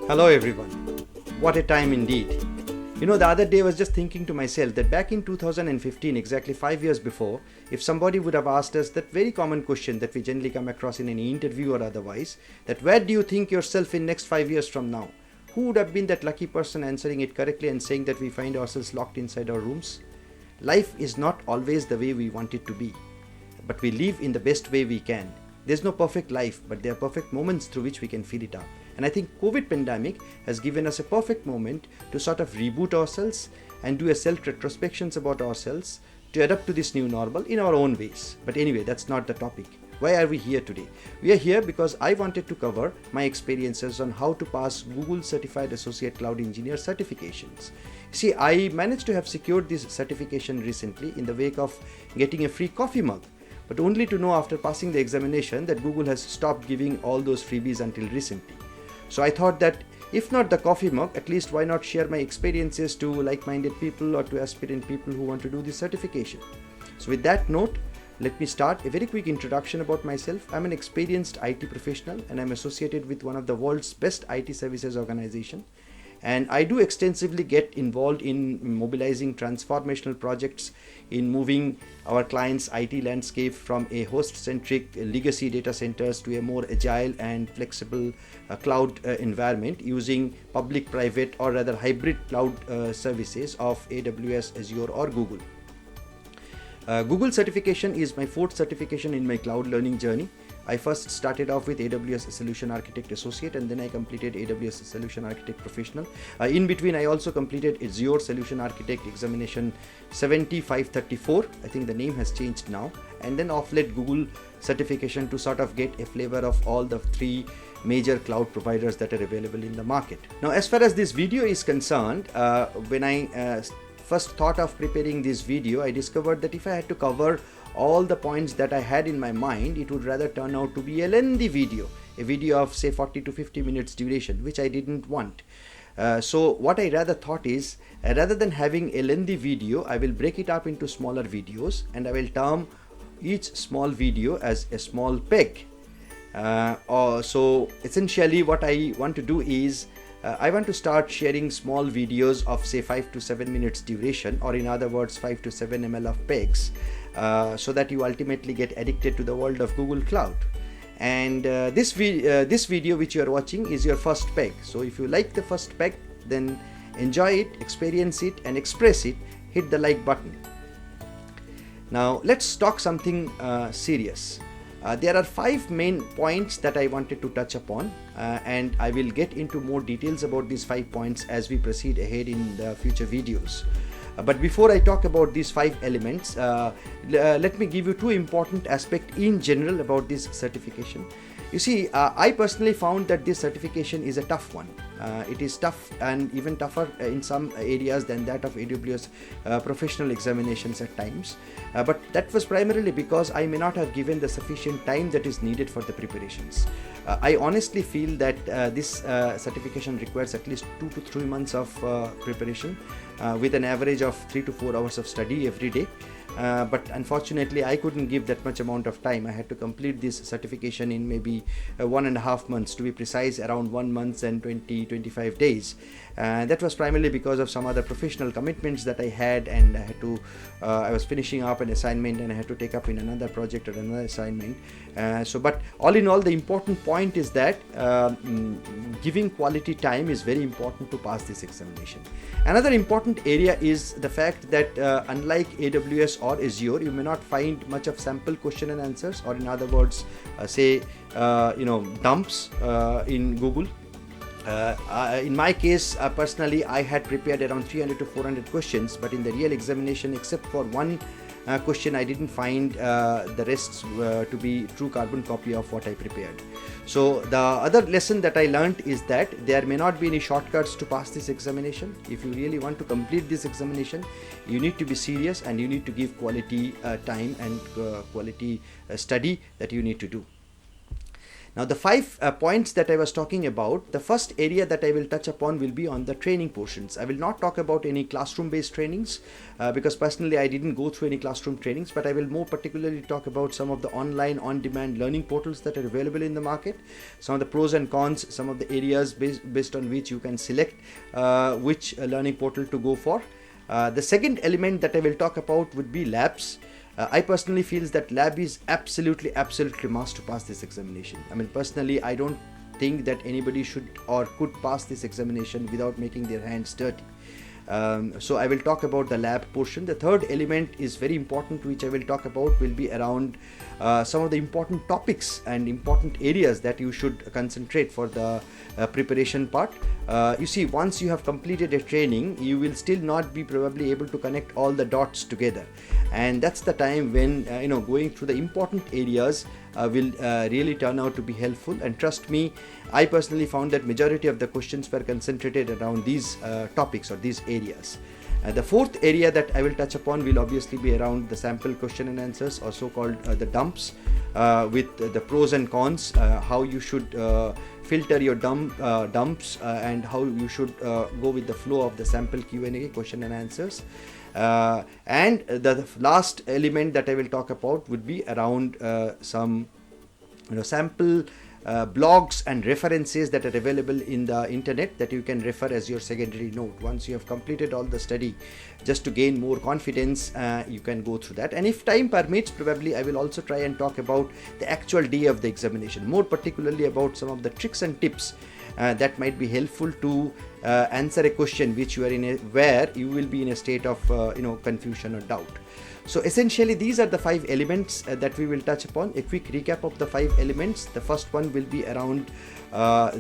Hello everyone. What a time indeed. The other day I was just thinking to myself that back in 2015, exactly 5 years before, if somebody would have asked us that very common question that we generally come across in any interview or otherwise, that where do you think yourself in next 5 years from now? Who would have been that lucky person answering it correctly and saying that we find ourselves locked inside our rooms? Life is not always the way we want it to be, but we live in the best way we can. There's no perfect life, but there are perfect moments through which we can feel it out. And I think COVID pandemic has given us a perfect moment to sort of reboot ourselves and do a self-retrospections about ourselves to adapt to this new normal in our own ways. But anyway, that's not the topic. Why are we here today? We are here because I wanted to cover my experiences on how to pass Google Certified Associate Cloud Engineer certifications. See, I managed to have secured this certification recently in the wake of getting a free coffee mug, but only to know after passing the examination that Google has stopped giving all those freebies until recently. So I thought that if not the coffee mug, at least why not share my experiences to like-minded people or to aspirant people who want to do this certification. So with that note, let me start a very quick introduction about myself. I'm an experienced IT professional and I'm associated with one of the world's best IT services organization. And I do extensively get involved in mobilizing transformational projects in moving our clients' IT landscape from a host-centric legacy data centers to a more agile and flexible cloud environment using public, private, or rather hybrid cloud services of AWS, Azure, or Google. Google certification is my fourth certification in my cloud learning journey. I first started off with AWS Solution Architect Associate and then I completed AWS Solution Architect Professional. In between, I also completed Azure Solution Architect Examination 7534. I think the name has changed now. And then off late Google certification to sort of get a flavor of all the three major cloud providers that are available in the market. Now, as far as this video is concerned, when I first thought of preparing this video, I discovered that if I had to cover all the points that I had in my mind, it would rather turn out to be a lengthy video, a video of say 40 to 50 minutes duration, which I didn't want. So what I rather thought is, rather than having a lengthy video, I will break it up into smaller videos and I will term each small video as a small peg. So essentially what I want to do is, I want to start sharing small videos of say 5 to 7 minutes duration, or in other words 5 to 7 ml of pegs, so that you ultimately get addicted to the world of Google Cloud. And this video which you are watching is your first peg. So if you like the first peg, then enjoy it, experience it and express it, hit the like button. Now let's talk something serious. There are 5 main points that I wanted to touch upon, and I will get into more details about these 5 points as we proceed ahead in the future videos. But before I talk about these 5 elements, let me give you 2 important aspects in general about this certification. You see, I personally found that this certification is a tough one. It is tough and even tougher in some areas than that of AWS professional examinations at times. But that was primarily because I may not have given the sufficient time that is needed for the preparations. I honestly feel that this certification requires at least 2 to 3 months of preparation with an average of 3 to 4 hours of study every day. But unfortunately I couldn't give that much amount of time. I had to complete this certification in maybe 1.5 months, to be precise around 1 month and 25 days. That was primarily because of some other professional commitments that I had, and I was finishing up an assignment and I had to take up in another project or another assignment. But all in all, the important point is that giving quality time is very important to pass this examination. Another important area is the fact that unlike AWS or Azure, you may not find much of sample question and answers, or in other words, dumps in Google. In my case, personally, I had prepared around 300 to 400 questions, but in the real examination, except for one question, I didn't find the rest to be true carbon copy of what I prepared. So the other lesson that I learned is that there may not be any shortcuts to pass this examination. If you really want to complete this examination, you need to be serious and you need to give quality time and quality study that you need to do. Now the five points that I was talking about, the first area that I will touch upon will be on the training portions. I will not talk about any classroom based trainings because personally I didn't go through any classroom trainings, but I will more particularly talk about some of the online on demand learning portals that are available in the market, some of the pros and cons, some of the areas based on which you can select which learning portal to go for. The second element that I will talk about would be labs. I personally feel that lab is absolutely must to pass this examination. I mean, personally, I don't think that anybody should or could pass this examination without making their hands dirty. So I will talk about the lab portion. The third element is very important, which I will talk about, will be around some of the important topics and important areas that you should concentrate for the preparation part. You see, once you have completed a training, you will still not be probably able to connect all the dots together, and that's the time when going through the important areas will really turn out to be helpful. And trust me, I personally found that majority of the questions were concentrated around these topics or these areas. The fourth area that I will touch upon will obviously be around the sample question and answers, or so-called the dumps, with the pros and cons, how you should filter your dumps, and how you should go with the flow of the sample Q&A, question and answers. And the last element that I will talk about would be around some sample blogs and references that are available in the internet that you can refer as your secondary note. Once you have completed all the study, just to gain more confidence, you can go through that. And if time permits, probably I will also try and talk about the actual day of the examination, more particularly about some of the tricks and tips that might be helpful to answer a question which you are where you will be in a state of confusion or doubt. So essentially these are the five elements that we will touch upon. A quick recap of the five elements: the first one will be around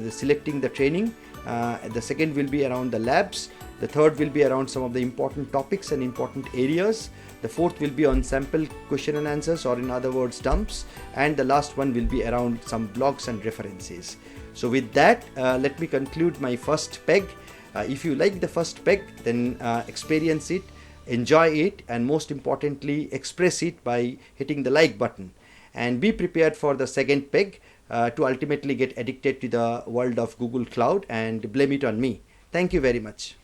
selecting the training, the second will be around the labs, the third will be around some of the important topics and important areas, the fourth will be on sample question and answers, or in other words dumps, and the last one will be around some blogs and references. So with that, let me conclude my first peg. If you like the first peg, then experience it, enjoy it, and most importantly express it by hitting the like button, and be prepared for the second peg to ultimately get addicted to the world of Google Cloud and blame it on me. Thank you very much.